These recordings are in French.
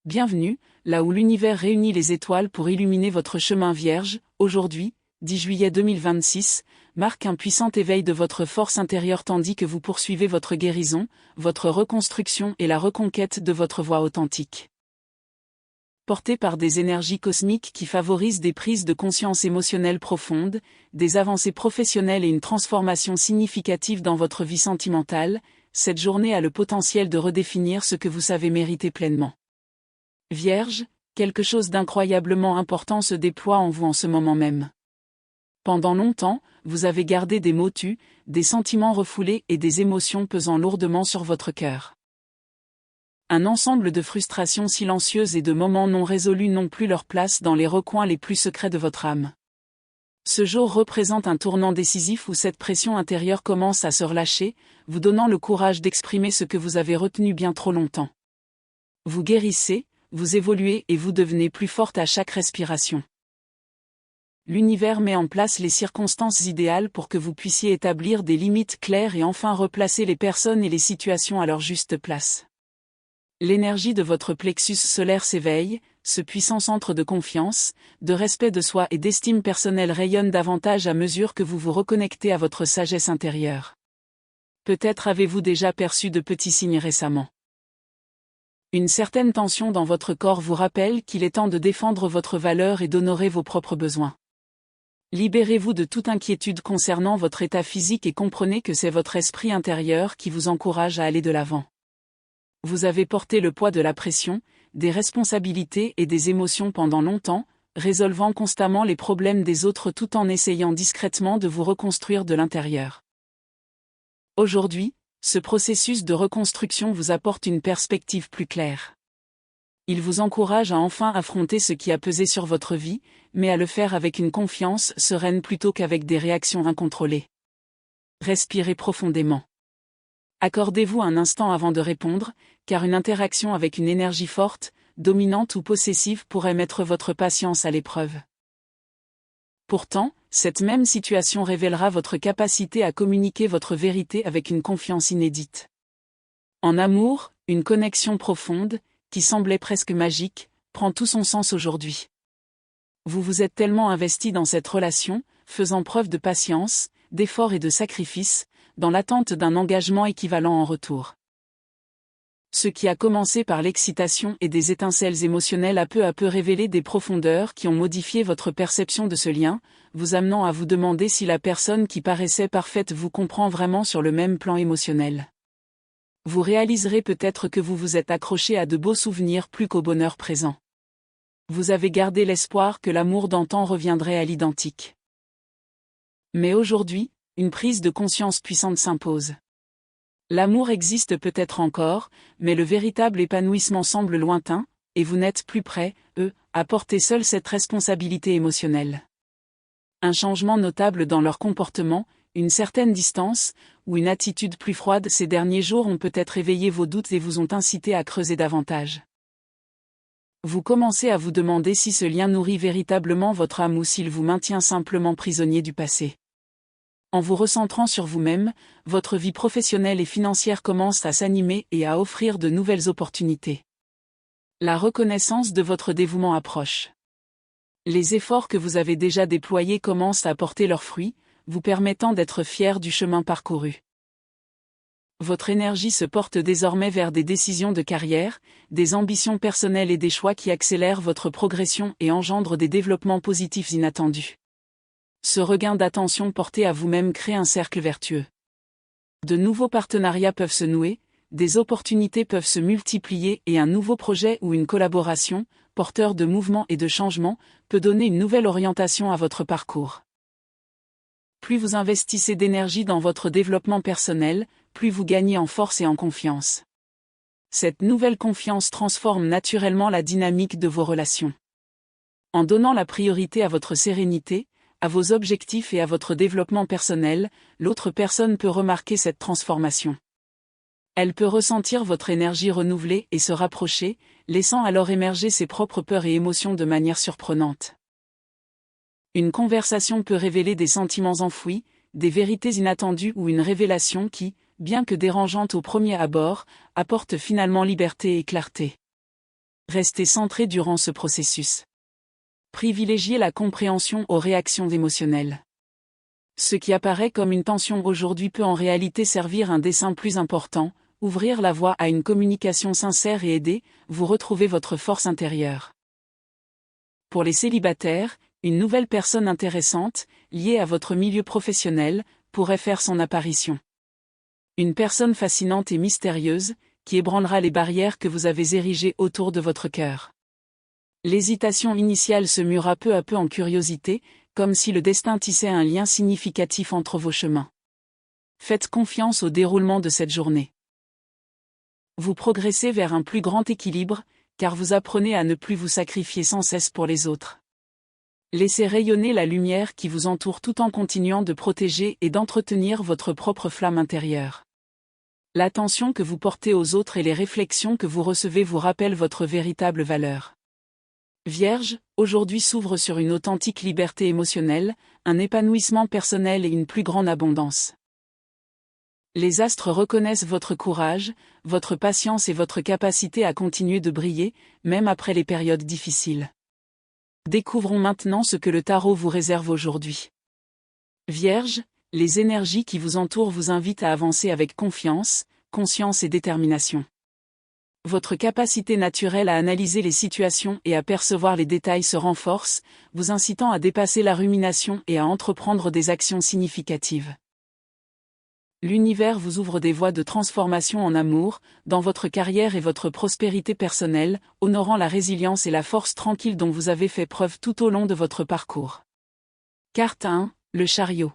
Bienvenue, là où l'univers réunit les étoiles pour illuminer votre chemin vierge. Aujourd'hui, 10 juillet 2026, marque un puissant éveil de votre force intérieure tandis que vous poursuivez votre guérison, votre reconstruction et la reconquête de votre voix authentique. Porté par des énergies cosmiques qui favorisent des prises de conscience émotionnelles profondes, des avancées professionnelles et une transformation significative dans votre vie sentimentale, cette journée a le potentiel de redéfinir ce que vous savez mériter pleinement. Vierge, quelque chose d'incroyablement important se déploie en vous en ce moment même. Pendant longtemps, vous avez gardé des mots tus, des sentiments refoulés et des émotions pesant lourdement sur votre cœur. Un ensemble de frustrations silencieuses et de moments non résolus n'ont plus leur place dans les recoins les plus secrets de votre âme. Ce jour représente un tournant décisif où cette pression intérieure commence à se relâcher, vous donnant le courage d'exprimer ce que vous avez retenu bien trop longtemps. Vous guérissez, vous évoluez et vous devenez plus forte à chaque respiration. L'univers met en place les circonstances idéales pour que vous puissiez établir des limites claires et enfin replacer les personnes et les situations à leur juste place. L'énergie de votre plexus solaire s'éveille, ce puissant centre de confiance, de respect de soi et d'estime personnelle rayonne davantage à mesure que vous vous reconnectez à votre sagesse intérieure. Peut-être avez-vous déjà perçu de petits signes récemment. Une certaine tension dans votre corps vous rappelle qu'il est temps de défendre votre valeur et d'honorer vos propres besoins. Libérez-vous de toute inquiétude concernant votre état physique et comprenez que c'est votre esprit intérieur qui vous encourage à aller de l'avant. Vous avez porté le poids de la pression, des responsabilités et des émotions pendant longtemps, résolvant constamment les problèmes des autres tout en essayant discrètement de vous reconstruire de l'intérieur. Aujourd'hui, ce processus de reconstruction vous apporte une perspective plus claire. Il vous encourage à enfin affronter ce qui a pesé sur votre vie, mais à le faire avec une confiance sereine plutôt qu'avec des réactions incontrôlées. Respirez profondément. Accordez-vous un instant avant de répondre, car une interaction avec une énergie forte, dominante ou possessive pourrait mettre votre patience à l'épreuve. Pourtant, cette même situation révélera votre capacité à communiquer votre vérité avec une confiance inédite. En amour, une connexion profonde, qui semblait presque magique, prend tout son sens aujourd'hui. Vous vous êtes tellement investi dans cette relation, faisant preuve de patience, d'effort et de sacrifice, dans l'attente d'un engagement équivalent en retour. Ce qui a commencé par l'excitation et des étincelles émotionnelles a peu à peu révélé des profondeurs qui ont modifié votre perception de ce lien, vous amenant à vous demander si la personne qui paraissait parfaite vous comprend vraiment sur le même plan émotionnel. Vous réaliserez peut-être que vous vous êtes accroché à de beaux souvenirs plus qu'au bonheur présent. Vous avez gardé l'espoir que l'amour d'antan reviendrait à l'identique. Mais aujourd'hui, une prise de conscience puissante s'impose. L'amour existe peut-être encore, mais le véritable épanouissement semble lointain, et vous n'êtes plus prêt, à porter seul cette responsabilité émotionnelle. Un changement notable dans leur comportement, une certaine distance, ou une attitude plus froide ces derniers jours ont peut-être éveillé vos doutes et vous ont incité à creuser davantage. Vous commencez à vous demander si ce lien nourrit véritablement votre âme ou s'il vous maintient simplement prisonnier du passé. En vous recentrant sur vous-même, votre vie professionnelle et financière commence à s'animer et à offrir de nouvelles opportunités. La reconnaissance de votre dévouement approche. Les efforts que vous avez déjà déployés commencent à porter leurs fruits, vous permettant d'être fier du chemin parcouru. Votre énergie se porte désormais vers des décisions de carrière, des ambitions personnelles et des choix qui accélèrent votre progression et engendrent des développements positifs inattendus. Ce regain d'attention porté à vous-même crée un cercle vertueux. De nouveaux partenariats peuvent se nouer, des opportunités peuvent se multiplier et un nouveau projet ou une collaboration, porteur de mouvement et de changement, peut donner une nouvelle orientation à votre parcours. Plus vous investissez d'énergie dans votre développement personnel, plus vous gagnez en force et en confiance. Cette nouvelle confiance transforme naturellement la dynamique de vos relations. En donnant la priorité à votre sérénité, à vos objectifs et à votre développement personnel, l'autre personne peut remarquer cette transformation. Elle peut ressentir votre énergie renouvelée et se rapprocher, laissant alors émerger ses propres peurs et émotions de manière surprenante. Une conversation peut révéler des sentiments enfouis, des vérités inattendues ou une révélation qui, bien que dérangeante au premier abord, apporte finalement liberté et clarté. Restez centré durant ce processus. Privilégiez la compréhension aux réactions émotionnelles. Ce qui apparaît comme une tension aujourd'hui peut en réalité servir un dessein plus important, ouvrir la voie à une communication sincère et aider, vous retrouver votre force intérieure. Pour les célibataires, une nouvelle personne intéressante, liée à votre milieu professionnel, pourrait faire son apparition. Une personne fascinante et mystérieuse, qui ébranlera les barrières que vous avez érigées autour de votre cœur. L'hésitation initiale se mûra peu à peu en curiosité, comme si le destin tissait un lien significatif entre vos chemins. Faites confiance au déroulement de cette journée. Vous progressez vers un plus grand équilibre, car vous apprenez à ne plus vous sacrifier sans cesse pour les autres. Laissez rayonner la lumière qui vous entoure tout en continuant de protéger et d'entretenir votre propre flamme intérieure. L'attention que vous portez aux autres et les réflexions que vous recevez vous rappellent votre véritable valeur. Vierge, aujourd'hui s'ouvre sur une authentique liberté émotionnelle, un épanouissement personnel et une plus grande abondance. Les astres reconnaissent votre courage, votre patience et votre capacité à continuer de briller, même après les périodes difficiles. Découvrons maintenant ce que le tarot vous réserve aujourd'hui. Vierge, les énergies qui vous entourent vous invitent à avancer avec confiance, conscience et détermination. Votre capacité naturelle à analyser les situations et à percevoir les détails se renforce, vous incitant à dépasser la rumination et à entreprendre des actions significatives. L'univers vous ouvre des voies de transformation en amour, dans votre carrière et votre prospérité personnelle, honorant la résilience et la force tranquille dont vous avez fait preuve tout au long de votre parcours. Carte 1, le chariot.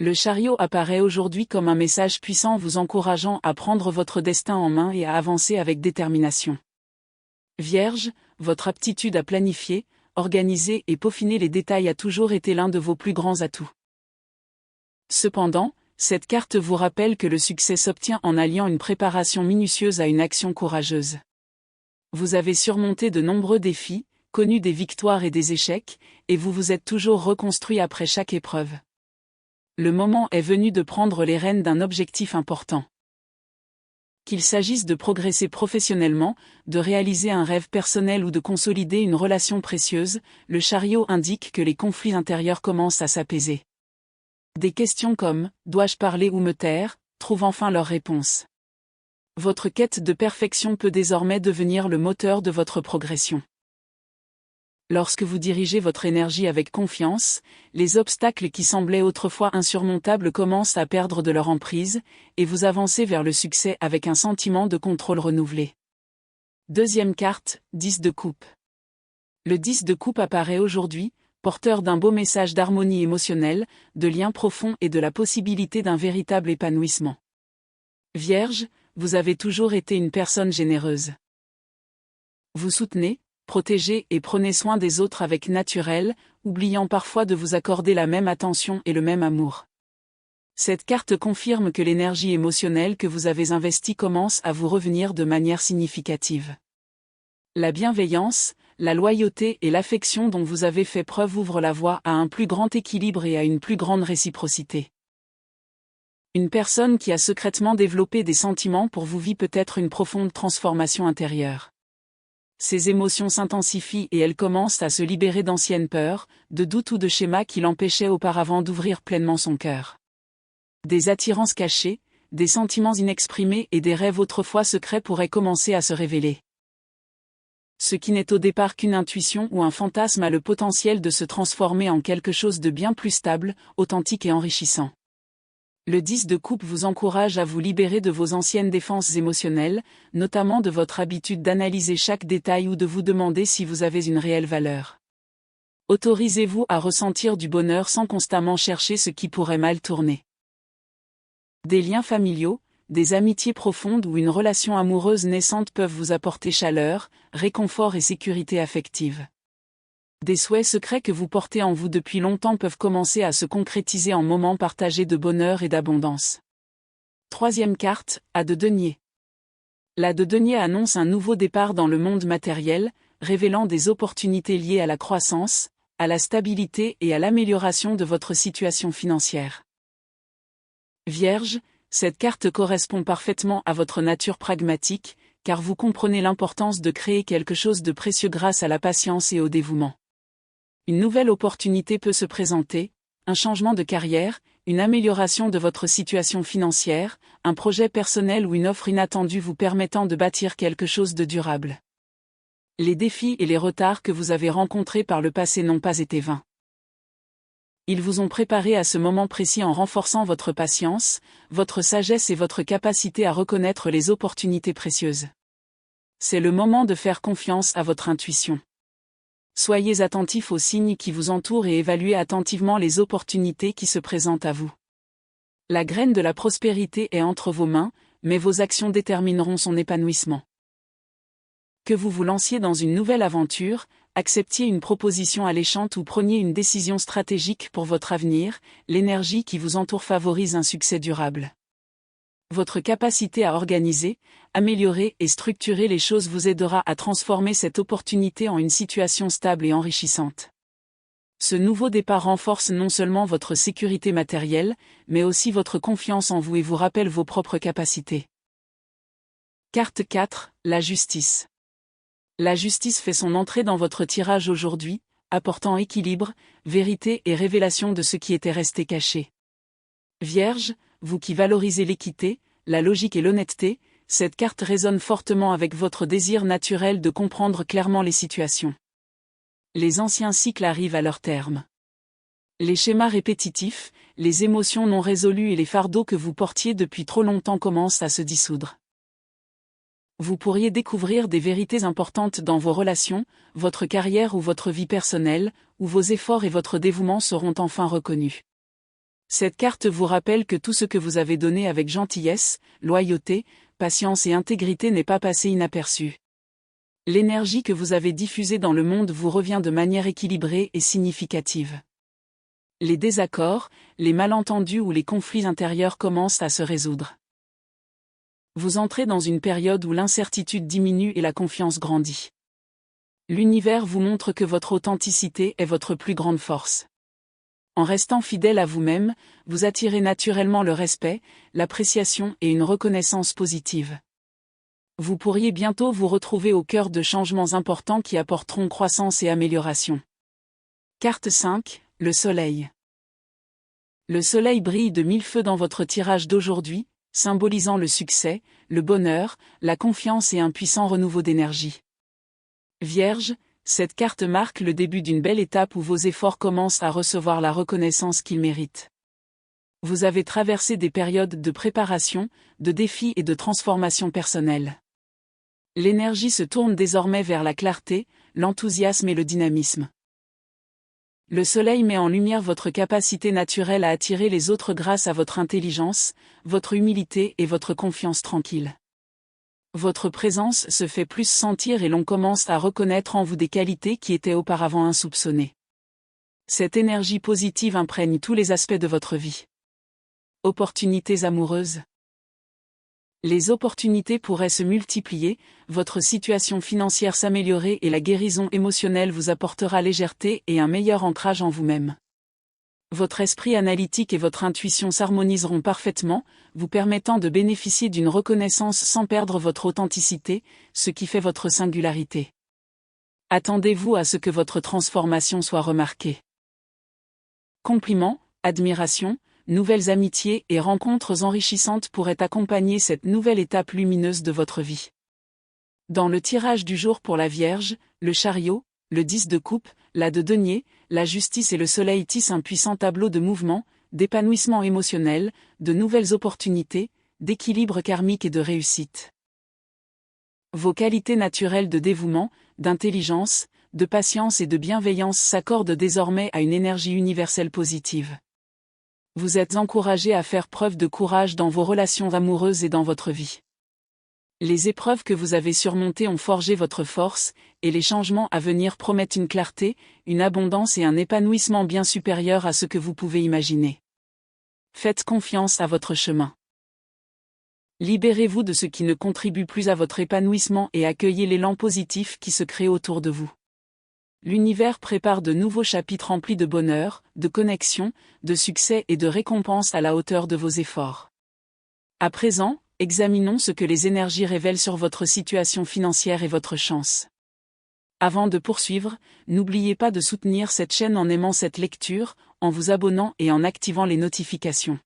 Le chariot apparaît aujourd'hui comme un message puissant vous encourageant à prendre votre destin en main et à avancer avec détermination. Vierge, votre aptitude à planifier, organiser et peaufiner les détails a toujours été l'un de vos plus grands atouts. Cependant, cette carte vous rappelle que le succès s'obtient en alliant une préparation minutieuse à une action courageuse. Vous avez surmonté de nombreux défis, connu des victoires et des échecs, et vous vous êtes toujours reconstruit après chaque épreuve. Le moment est venu de prendre les rênes d'un objectif important. Qu'il s'agisse de progresser professionnellement, de réaliser un rêve personnel ou de consolider une relation précieuse, le chariot indique que les conflits intérieurs commencent à s'apaiser. Des questions comme « dois-je parler ou me taire ?» trouvent enfin leur réponse. Votre quête de perfection peut désormais devenir le moteur de votre progression. Lorsque vous dirigez votre énergie avec confiance, les obstacles qui semblaient autrefois insurmontables commencent à perdre de leur emprise, et vous avancez vers le succès avec un sentiment de contrôle renouvelé. Deuxième carte, 10 de coupe. Le 10 de coupe apparaît aujourd'hui, porteur d'un beau message d'harmonie émotionnelle, de lien profond et de la possibilité d'un véritable épanouissement. Vierge, vous avez toujours été une personne généreuse. Vous soutenez, protégez et prenez soin des autres avec naturel, oubliant parfois de vous accorder la même attention et le même amour. Cette carte confirme que l'énergie émotionnelle que vous avez investie commence à vous revenir de manière significative. La bienveillance, la loyauté et l'affection dont vous avez fait preuve ouvrent la voie à un plus grand équilibre et à une plus grande réciprocité. Une personne qui a secrètement développé des sentiments pour vous vit peut-être une profonde transformation intérieure. Ses émotions s'intensifient et elle commence à se libérer d'anciennes peurs, de doutes ou de schémas qui l'empêchaient auparavant d'ouvrir pleinement son cœur. Des attirances cachées, des sentiments inexprimés et des rêves autrefois secrets pourraient commencer à se révéler. Ce qui n'est au départ qu'une intuition ou un fantasme a le potentiel de se transformer en quelque chose de bien plus stable, authentique et enrichissant. Le 10 de coupe vous encourage à vous libérer de vos anciennes défenses émotionnelles, notamment de votre habitude d'analyser chaque détail ou de vous demander si vous avez une réelle valeur. Autorisez-vous à ressentir du bonheur sans constamment chercher ce qui pourrait mal tourner. Des liens familiaux, des amitiés profondes ou une relation amoureuse naissante peuvent vous apporter chaleur, réconfort et sécurité affective. Des souhaits secrets que vous portez en vous depuis longtemps peuvent commencer à se concrétiser en moments partagés de bonheur et d'abondance. Troisième carte, As de denier. L'As de denier annonce un nouveau départ dans le monde matériel, révélant des opportunités liées à la croissance, à la stabilité et à l'amélioration de votre situation financière. Vierge, cette carte correspond parfaitement à votre nature pragmatique, car vous comprenez l'importance de créer quelque chose de précieux grâce à la patience et au dévouement. Une nouvelle opportunité peut se présenter, un changement de carrière, une amélioration de votre situation financière, un projet personnel ou une offre inattendue vous permettant de bâtir quelque chose de durable. Les défis et les retards que vous avez rencontrés par le passé n'ont pas été vains. Ils vous ont préparé à ce moment précis en renforçant votre patience, votre sagesse et votre capacité à reconnaître les opportunités précieuses. C'est le moment de faire confiance à votre intuition. Soyez attentifs aux signes qui vous entourent et évaluez attentivement les opportunités qui se présentent à vous. La graine de la prospérité est entre vos mains, mais vos actions détermineront son épanouissement. Que vous vous lanciez dans une nouvelle aventure, acceptiez une proposition alléchante ou preniez une décision stratégique pour votre avenir, l'énergie qui vous entoure favorise un succès durable. Votre capacité à organiser, améliorer et structurer les choses vous aidera à transformer cette opportunité en une situation stable et enrichissante. Ce nouveau départ renforce non seulement votre sécurité matérielle, mais aussi votre confiance en vous et vous rappelle vos propres capacités. Carte 4, la justice. La justice fait son entrée dans votre tirage aujourd'hui, apportant équilibre, vérité et révélation de ce qui était resté caché. Vierge, vous qui valorisez l'équité, la logique et l'honnêteté, cette carte résonne fortement avec votre désir naturel de comprendre clairement les situations. Les anciens cycles arrivent à leur terme. Les schémas répétitifs, les émotions non résolues et les fardeaux que vous portiez depuis trop longtemps commencent à se dissoudre. Vous pourriez découvrir des vérités importantes dans vos relations, votre carrière ou votre vie personnelle, où vos efforts et votre dévouement seront enfin reconnus. Cette carte vous rappelle que tout ce que vous avez donné avec gentillesse, loyauté, patience et intégrité n'est pas passé inaperçu. L'énergie que vous avez diffusée dans le monde vous revient de manière équilibrée et significative. Les désaccords, les malentendus ou les conflits intérieurs commencent à se résoudre. Vous entrez dans une période où l'incertitude diminue et la confiance grandit. L'univers vous montre que votre authenticité est votre plus grande force. En restant fidèle à vous-même, vous attirez naturellement le respect, l'appréciation et une reconnaissance positive. Vous pourriez bientôt vous retrouver au cœur de changements importants qui apporteront croissance et amélioration. Carte 5, le soleil. Le soleil brille de mille feux dans votre tirage d'aujourd'hui, symbolisant le succès, le bonheur, la confiance et un puissant renouveau d'énergie. Vierge, cette carte marque le début d'une belle étape où vos efforts commencent à recevoir la reconnaissance qu'ils méritent. Vous avez traversé des périodes de préparation, de défis et de transformation personnelle. L'énergie se tourne désormais vers la clarté, l'enthousiasme et le dynamisme. Le soleil met en lumière votre capacité naturelle à attirer les autres grâce à votre intelligence, votre humilité et votre confiance tranquille. Votre présence se fait plus sentir et l'on commence à reconnaître en vous des qualités qui étaient auparavant insoupçonnées. Cette énergie positive imprègne tous les aspects de votre vie. Opportunités amoureuses. Les opportunités pourraient se multiplier, votre situation financière s'améliorer et la guérison émotionnelle vous apportera légèreté et un meilleur ancrage en vous-même. Votre esprit analytique et votre intuition s'harmoniseront parfaitement, vous permettant de bénéficier d'une reconnaissance sans perdre votre authenticité, ce qui fait votre singularité. Attendez-vous à ce que votre transformation soit remarquée. Compliments, admiration, nouvelles amitiés et rencontres enrichissantes pourraient accompagner cette nouvelle étape lumineuse de votre vie. Dans le tirage du jour pour la Vierge, le chariot, le 10 de coupe, la de denier, la justice et le soleil tissent un puissant tableau de mouvement, d'épanouissement émotionnel, de nouvelles opportunités, d'équilibre karmique et de réussite. Vos qualités naturelles de dévouement, d'intelligence, de patience et de bienveillance s'accordent désormais à une énergie universelle positive. Vous êtes encouragé à faire preuve de courage dans vos relations amoureuses et dans votre vie. Les épreuves que vous avez surmontées ont forgé votre force, et les changements à venir promettent une clarté, une abondance et un épanouissement bien supérieurs à ce que vous pouvez imaginer. Faites confiance à votre chemin. Libérez-vous de ce qui ne contribue plus à votre épanouissement et accueillez l'élan positif qui se crée autour de vous. L'univers prépare de nouveaux chapitres remplis de bonheur, de connexion, de succès et de récompenses à la hauteur de vos efforts. À présent, examinons ce que les énergies révèlent sur votre situation financière et votre chance. Avant de poursuivre, n'oubliez pas de soutenir cette chaîne en aimant cette lecture, en vous abonnant et en activant les notifications.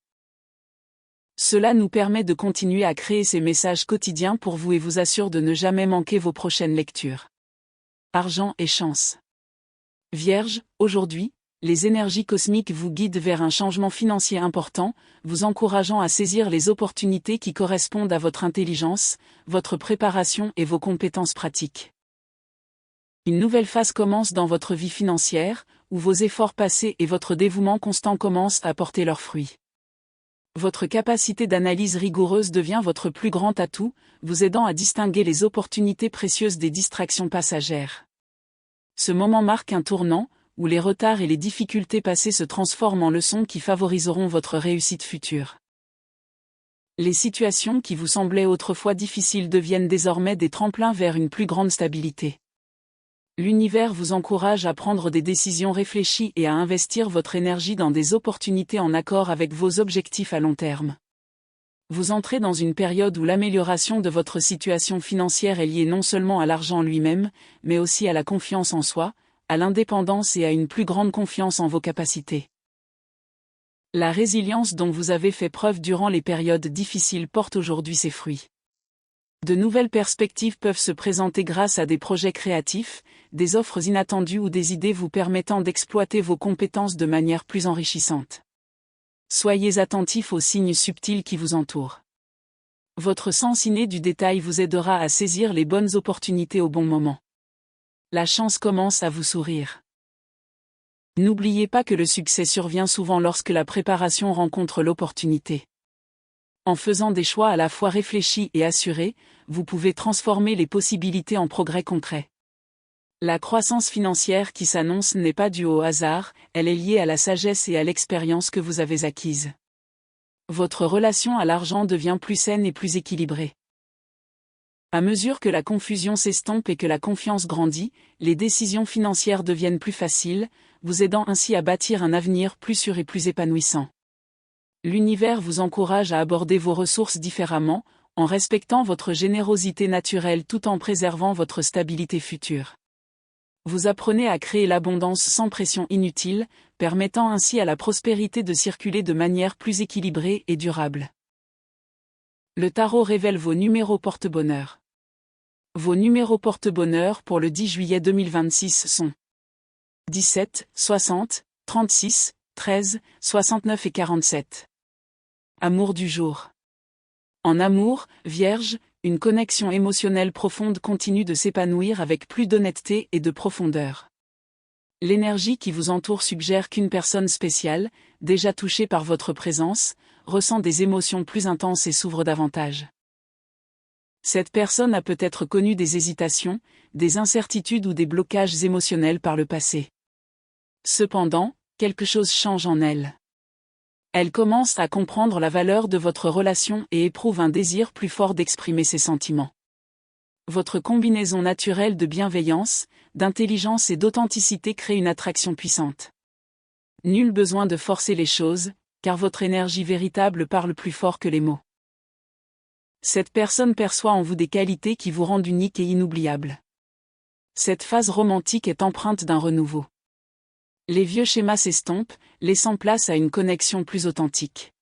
Cela nous permet de continuer à créer ces messages quotidiens pour vous et vous assure de ne jamais manquer vos prochaines lectures. Argent et chance. Vierge, aujourd'hui, les énergies cosmiques vous guident vers un changement financier important, vous encourageant à saisir les opportunités qui correspondent à votre intelligence, votre préparation et vos compétences pratiques. Une nouvelle phase commence dans votre vie financière, où vos efforts passés et votre dévouement constant commencent à porter leurs fruits. Votre capacité d'analyse rigoureuse devient votre plus grand atout, vous aidant à distinguer les opportunités précieuses des distractions passagères. Ce moment marque un tournant, où les retards et les difficultés passées se transforment en leçons qui favoriseront votre réussite future. Les situations qui vous semblaient autrefois difficiles deviennent désormais des tremplins vers une plus grande stabilité. L'univers vous encourage à prendre des décisions réfléchies et à investir votre énergie dans des opportunités en accord avec vos objectifs à long terme. Vous entrez dans une période où l'amélioration de votre situation financière est liée non seulement à l'argent lui-même, mais aussi à la confiance en soi, à l'indépendance et à une plus grande confiance en vos capacités. La résilience dont vous avez fait preuve durant les périodes difficiles porte aujourd'hui ses fruits. De nouvelles perspectives peuvent se présenter grâce à des projets créatifs, des offres inattendues ou des idées vous permettant d'exploiter vos compétences de manière plus enrichissante. Soyez attentifs aux signes subtils qui vous entourent. Votre sens inné du détail vous aidera à saisir les bonnes opportunités au bon moment. La chance commence à vous sourire. N'oubliez pas que le succès survient souvent lorsque la préparation rencontre l'opportunité. En faisant des choix à la fois réfléchis et assurés, vous pouvez transformer les possibilités en progrès concrets. La croissance financière qui s'annonce n'est pas due au hasard, elle est liée à la sagesse et à l'expérience que vous avez acquises. Votre relation à l'argent devient plus saine et plus équilibrée. À mesure que la confusion s'estompe et que la confiance grandit, les décisions financières deviennent plus faciles, vous aidant ainsi à bâtir un avenir plus sûr et plus épanouissant. L'univers vous encourage à aborder vos ressources différemment, en respectant votre générosité naturelle tout en préservant votre stabilité future. Vous apprenez à créer l'abondance sans pression inutile, permettant ainsi à la prospérité de circuler de manière plus équilibrée et durable. Le tarot révèle vos numéros porte-bonheur. Vos numéros porte-bonheur pour le 10 juillet 2026 sont 17, 60, 36, 13, 69 et 47. Amour du jour. En amour, Vierge, une connexion émotionnelle profonde continue de s'épanouir avec plus d'honnêteté et de profondeur. L'énergie qui vous entoure suggère qu'une personne spéciale, déjà touchée par votre présence, ressent des émotions plus intenses et s'ouvre davantage. Cette personne a peut-être connu des hésitations, des incertitudes ou des blocages émotionnels par le passé. Cependant, quelque chose change en elle. Elle commence à comprendre la valeur de votre relation et éprouve un désir plus fort d'exprimer ses sentiments. Votre combinaison naturelle de bienveillance, d'intelligence et d'authenticité crée une attraction puissante. Nul besoin de forcer les choses, car votre énergie véritable parle plus fort que les mots. Cette personne perçoit en vous des qualités qui vous rendent unique et inoubliable. Cette phase romantique est empreinte d'un renouveau. Les vieux schémas s'estompent, laissant place à une connexion plus authentique.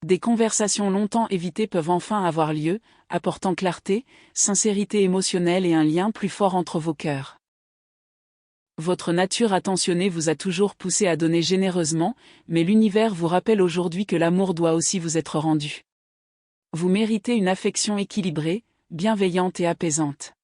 Des conversations longtemps évitées peuvent enfin avoir lieu, apportant clarté, sincérité émotionnelle et un lien plus fort entre vos cœurs. Votre nature attentionnée vous a toujours poussé à donner généreusement, mais l'univers vous rappelle aujourd'hui que l'amour doit aussi vous être rendu. Vous méritez une affection équilibrée, bienveillante et apaisante.